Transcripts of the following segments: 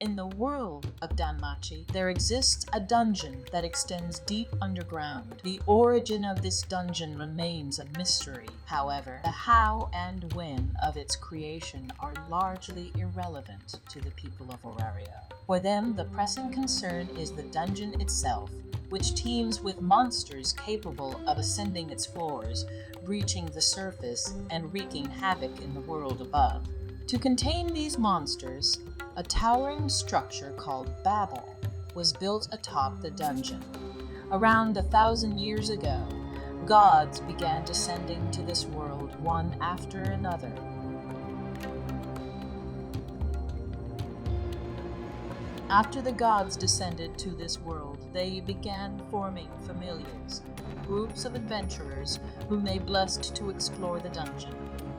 In the world of Danmachi, there exists a dungeon that extends deep underground. The origin of this dungeon remains a mystery. However, the how and when of its creation are largely irrelevant to the people of Auraria. For them, the pressing concern is the dungeon itself, which teems with monsters capable of ascending its floors, breaching the surface, and wreaking havoc in the world above. To contain these monsters, a towering structure called Babel was built atop the dungeon. Around 1,000 years ago, gods began descending to this world one after another. After the gods descended to this world, they began forming familias, groups of adventurers whom they blessed to explore the dungeon.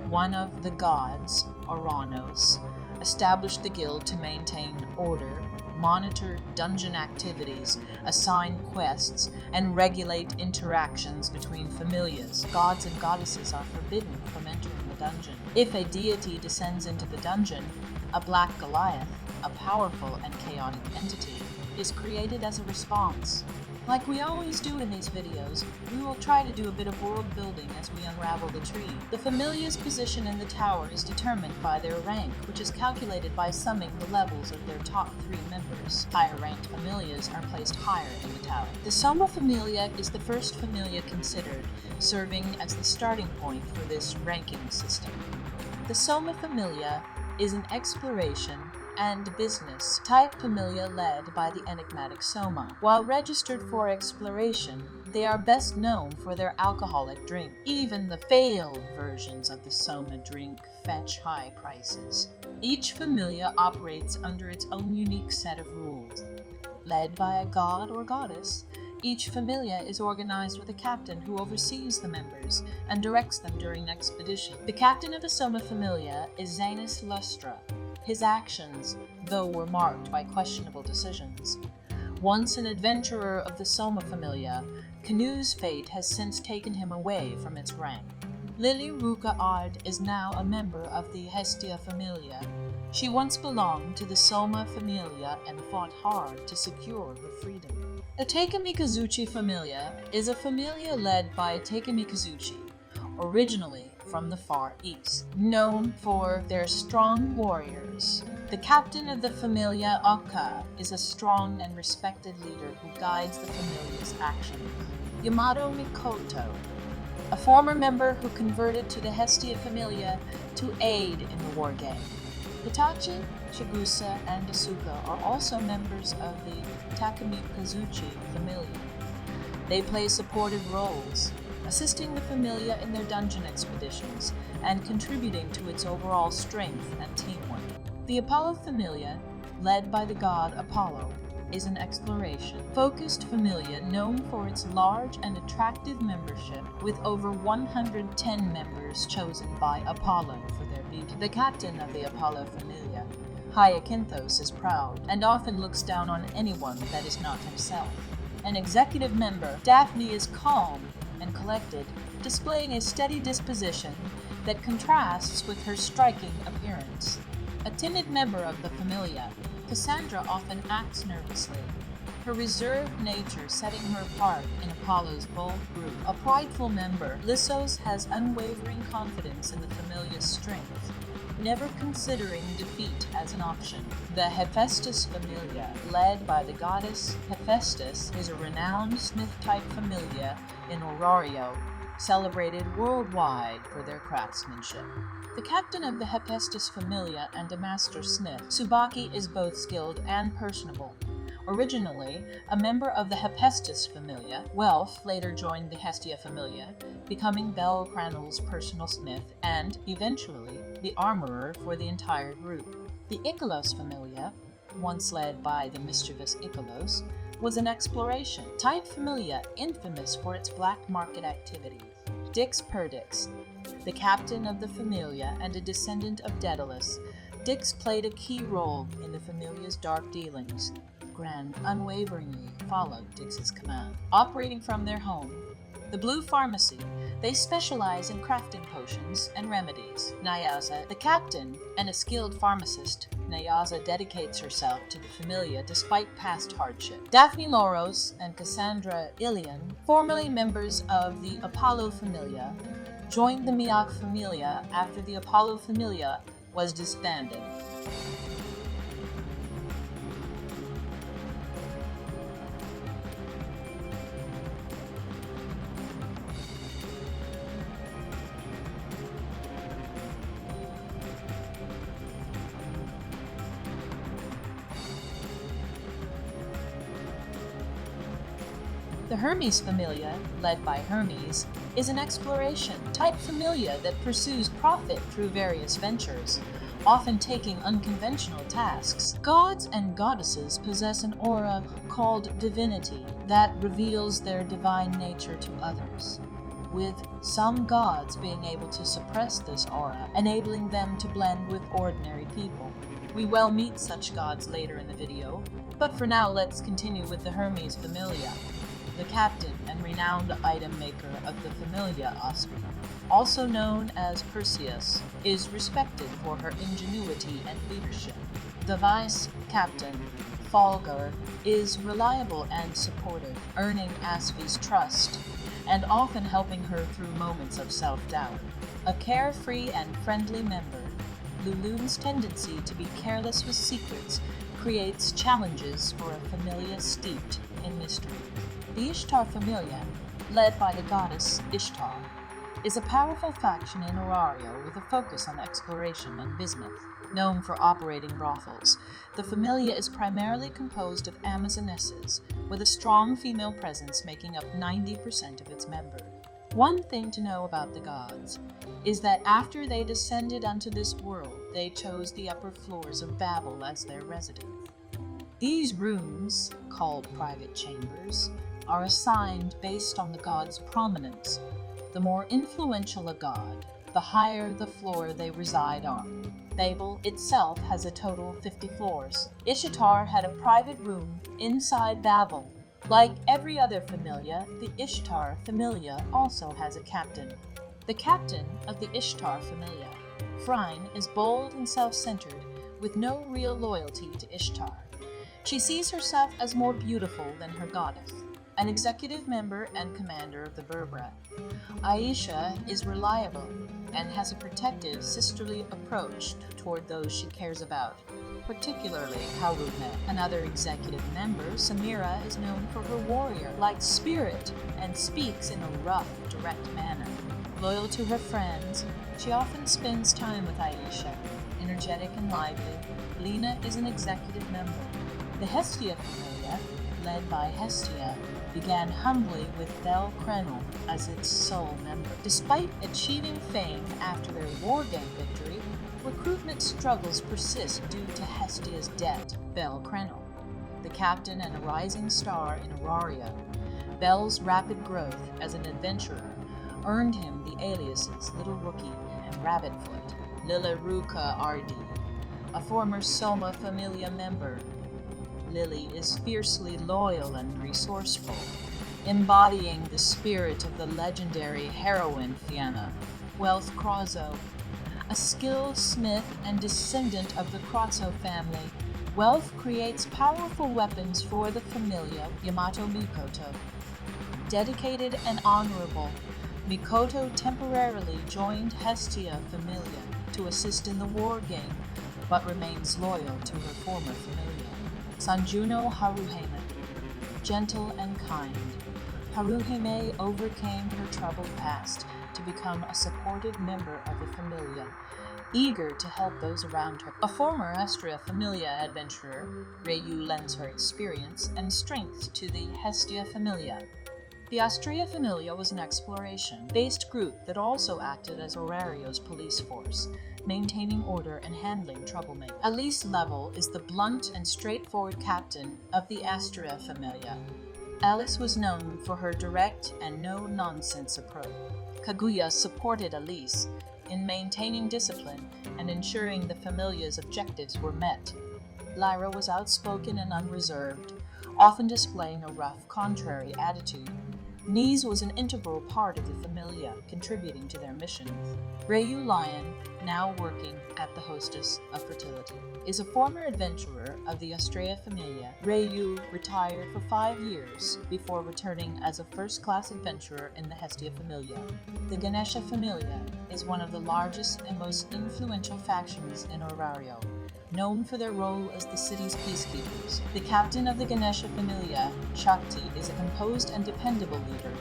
One of the gods, Ouranous, established the guild to maintain order, monitor dungeon activities, assign quests, and regulate interactions between familias. Gods and goddesses are forbidden from entering the dungeon. If a deity descends into the dungeon, a Black Goliath, a powerful and chaotic entity, is created as a response. Like we always do in these videos, we will try to do a bit of world building as we unravel the tree. The familia's position in the tower is determined by their rank, which is calculated by summing the levels of their top 3 members. Higher ranked familias are placed higher in the tower. The Soma Familia is the first familia considered, serving as the starting point for this ranking system. The Soma Familia is an exploration and business type familia led by the enigmatic Soma. While registered for exploration, they are best known for their alcoholic drink. Even the failed versions of the Soma drink fetch high prices. Each familia operates under its own unique set of rules. Led by a god or goddess, each familia is organized with a captain who oversees the members and directs them during expedition. The captain of the Soma Familia is Zanus Lustra. His actions, though, were marked by questionable decisions. Once an adventurer of the Soma Familia, Canoe's fate has since taken him away from its rank. Liliruca Arde is now a member of the Hestia Familia. She once belonged to the Soma Familia and fought hard to secure her freedom. The Takemikazuchi Familia is a familia led by Takemikazuchi, originally from the Far East, known for their strong warriors. The captain of the familia, Akka, is a strong and respected leader who guides the familia's actions. Yamato Mikoto, a former member who converted to the Hestia Familia to aid in the war game. Hitachi, Chigusa, and Asuka are also members of the Takemikazuchi Familia. They play supportive roles, assisting the familia in their dungeon expeditions and contributing to its overall strength and teamwork. The Apollo Familia, led by the god Apollo, is an exploration-focused familia known for its large and attractive membership, with over 110 members chosen by Apollo for their beauty. The captain of the Apollo Familia, Hyacinthos, is proud and often looks down on anyone that is not himself. An executive member, Daphne, is calm and collected, displaying a steady disposition that contrasts with her striking appearance. A timid member of the familia, Cassandra often acts nervously, her reserved nature setting her apart in Apollo's bold group. A prideful member, Lissos has unwavering confidence in the familia's strength, never considering defeat as an option. The Hephastus Familia, led by the goddess Hephastus, is a renowned smith-type familia in Auraria, celebrated worldwide for their craftsmanship. The captain of the Hephaestus Familia and a master smith, Tsubaki, is both skilled and personable. Originally a member of the Hephaestus Familia, Welf later joined the Hestia Familia, becoming Bel Cranel's personal smith and, eventually, the armorer for the entire group. The Ikelos Familia, once led by the mischievous Ikelos, was an exploration type familia infamous for its black market activities. Perdix, the captain of the familia and a descendant of Daedalus, Dix played a key role in the familia's dark dealings. Gran unwaveringly followed Dix's command. Operating from their home, The Blue Pharmacy. They specialize in crafting potions and remedies. Naaza, the captain and a skilled pharmacist. Naaza dedicates herself to the Familia despite past hardship. Daphne Loros and Cassandra Ilian, formerly members of the Apollo Familia, joined the Miach Familia after the Apollo Familia was disbanded. The Hermes Familia, led by Hermes, is an exploration-type familia that pursues profit through various ventures, often taking unconventional tasks. Gods and goddesses possess an aura called divinity that reveals their divine nature to others, with some gods being able to suppress this aura, enabling them to blend with ordinary people. We will meet such gods later in the video, but for now let's continue with the Hermes Familia. The captain and renowned item maker of the Familia, Asfi, also known as Perseus, is respected for her ingenuity and leadership. The vice captain, Falgar, is reliable and supportive, earning Asfi's trust and often helping her through moments of self-doubt. A carefree and friendly member, Lulu's tendency to be careless with secrets creates challenges for a familia steeped in mystery. The Ishtar Familia, led by the goddess Ishtar, is a powerful faction in Orario with a focus on exploration and business. Known for operating brothels, the Familia is primarily composed of Amazonesses, with a strong female presence making up 90% of its members. One thing to know about the gods is that after they descended unto this world, they chose the upper floors of Babel as their residence. These rooms, called private chambers, are assigned based on the god's prominence. The more influential a god, the higher the floor they reside on. Babel itself has a total of 50 floors. Ishtar had a private room inside Babel. Like every other familia, the Ishtar Familia also has a captain. The captain of the Ishtar Familia, Phryne, is bold and self-centered, with no real loyalty to Ishtar. She sees herself as more beautiful than her goddess. An executive member and commander of the Berbera, Aisha is reliable and has a protective, sisterly approach toward those she cares about, particularly Haruhime. Another executive member, Samira, is known for her warrior-like spirit and speaks in a rough, direct manner. Loyal to her friends, she often spends time with Aisha, energetic and lively. Lina is an executive member. The Hestia Familia, led by Hestia, began humbly with Cranel as its sole member. Despite achieving fame after their war game victory, recruitment struggles persist due to Hestia's debt. Cranel, the captain and a rising star in Orario, Bel's rapid growth as an adventurer earned him the aliases Little Rookie and Rabbitfoot. Liliruca Arde, a former Soma Familia member, Lily is fiercely loyal and resourceful, embodying the spirit of the legendary heroine Fianna. Welf Crozzo, a skilled smith and descendant of the Crozzo family, Welf creates powerful weapons for the familia. Yamato Mikoto, dedicated and honorable, Mikoto temporarily joined Hestia Familia to assist in the war game, but remains loyal to her former familia. Sanjuno Haruhime, gentle and kind, Haruhime overcame her troubled past to become a supported member of the familia, eager to help those around her. A former Astraea Familia adventurer, Ryuu lends her experience and strength to the Hestia Familia. The Astraea Familia was an exploration-based group that also acted as Orario's police force, maintaining order and handling troublemakers. Alise Level is the blunt and straightforward captain of the Astraea Familia. Alise was known for her direct and no-nonsense approach. Kaguya supported Alise in maintaining discipline and ensuring the familia's objectives were met. Lyra was outspoken and unreserved, often displaying a rough, contrary attitude. Naaza was an integral part of the Familia, contributing to their mission. Ryuu Lion, now working at the Hostess of Fertility, is a former adventurer of the Astraea Familia. Ryuu retired for 5 years before returning as a first-class adventurer in the Hestia Familia. The Ganesha Familia is one of the largest and most influential factions in Orario, known for their role as the city's peacekeepers. The captain of the Ganesha Familia, Shakti, is a composed and dependable leader,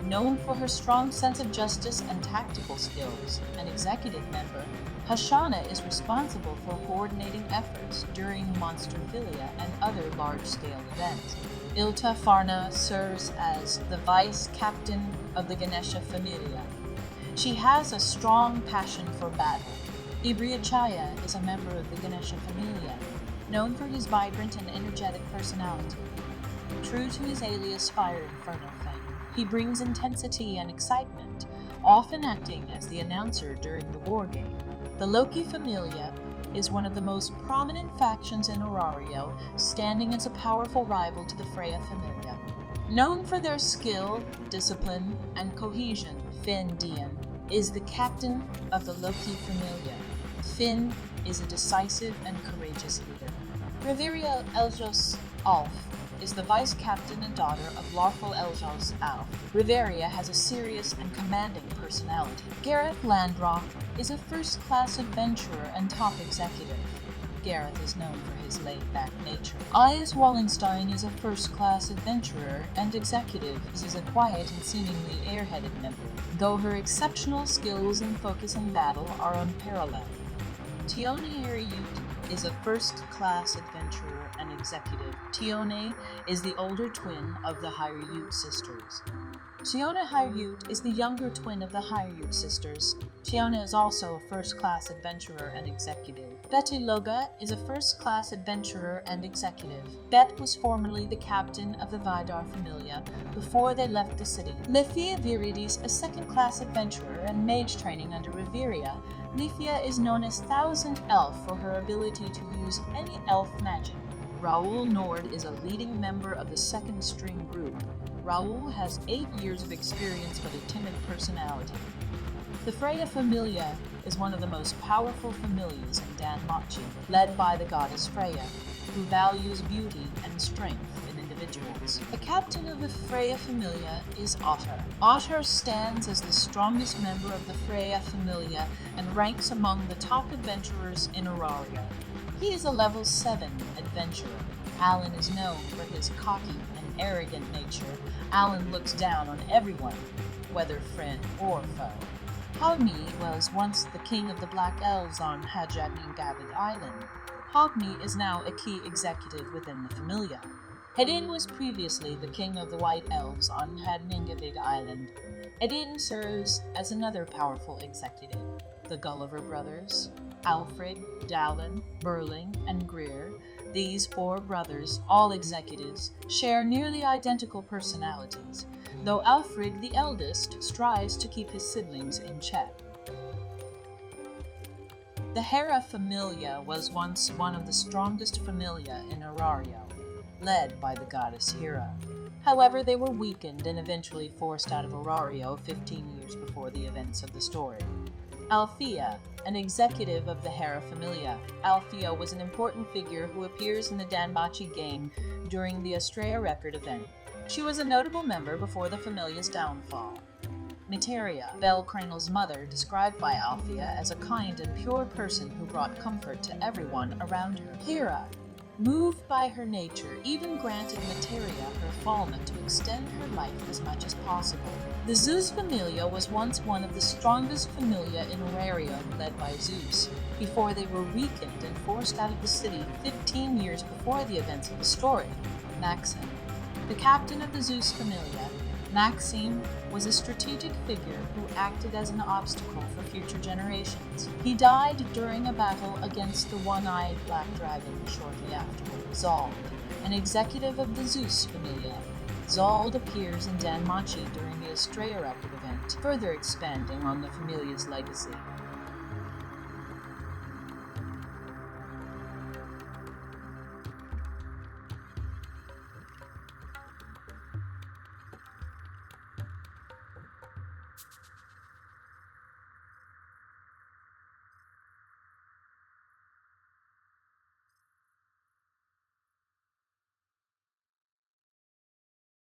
known for her strong sense of justice and tactical skills. An executive member, Hashana is responsible for coordinating efforts during Monsterphilia and other large-scale events. Ilta Farna serves as the vice captain of the Ganesha Familia. She has a strong passion for battle. Ibriachaya is a member of the Ganesha Familia, known for his vibrant and energetic personality. True to his alias Fire Inferno fame, he brings intensity and excitement, often acting as the announcer during the war game. The Loki Familia is one of the most prominent factions in Orario, standing as a powerful rival to the Freya Familia. Known for their skill, discipline, and cohesion, Finn Dian is the captain of the Loki Familia. Finn is a decisive and courageous leader. Reveria Eljos Alf is the vice captain and daughter of Larfel Eljos Alf. Reveria has a serious and commanding personality. Gareth Landrock is a first-class adventurer and top executive. Gareth is known for his laid-back nature. Ayas Wallenstein is a first-class adventurer and executive. She is a quiet and seemingly airheaded member, though her exceptional skills and focus in battle are unparalleled. Tione Ryuu is a first-class adventurer and executive. Tione is the older twin of the Ryuu sisters. Tione Ryuu is the younger twin of the Ryuu sisters. Tione is also a first-class adventurer and executive. Betty Loga is a first-class adventurer and executive. Bet was formerly the captain of the Vidar Familia before they left the city. Lithia Virides, a second-class adventurer and mage training under Reveria. Lithia is known as Thousand Elf for her ability to use any elf magic. Raoul Nord is a leading member of the second string group. Raoul has 8 years of experience but a timid personality. The Freya Familia is one of the most powerful familias in Danmachi, led by the goddess Freya, who values beauty and strength in individuals. The captain of the Freya Familia is Otter. Otter stands as the strongest member of the Freya Familia and ranks among the top adventurers in Orario. He is a level 7 adventurer. Alan is known for his cocky and arrogant nature. Alan looks down on everyone, whether friend or foe. Hogni was once the king of the Black Elves on Hajadningabad Island. Hogni is now a key executive within the Familia. Hedin was previously the king of the White Elves on Hadningabad Island. Hedin serves as another powerful executive. The Gulliver brothers, Alfred, Dallin, Burling, and Greer, these 4 brothers, all executives, share nearly identical personalities, though Alfred, the eldest, strives to keep his siblings in check. The Hera Familia was once one of the strongest familia in Orario, led by the goddess Hera. However, they were weakened and eventually forced out of Orario 15 years before the events of the story. Althea, an executive of the Hera Familia. Althea was an important figure who appears in the Danmachi game during the Astraea record event. She was a notable member before the Familia's downfall. Materia, Bel Cranel's mother, described by Althea as a kind and pure person who brought comfort to everyone around her. Hera, moved by her nature, even granted Materia her falma to extend her life as much as possible. The Zeus Familia was once one of the strongest familia in Orario, led by Zeus, before they were weakened and forced out of the city 15 years before the events of the story. Maxim, the captain of the Zeus Familia. Maxim was a strategic figure who acted as an obstacle for future generations. He died during a battle against the one-eyed black dragon shortly afterward. Zald, an executive of the Zeus Familia. Zald appears in Danmachi during the Astraea record event, further expanding on the familia's legacy.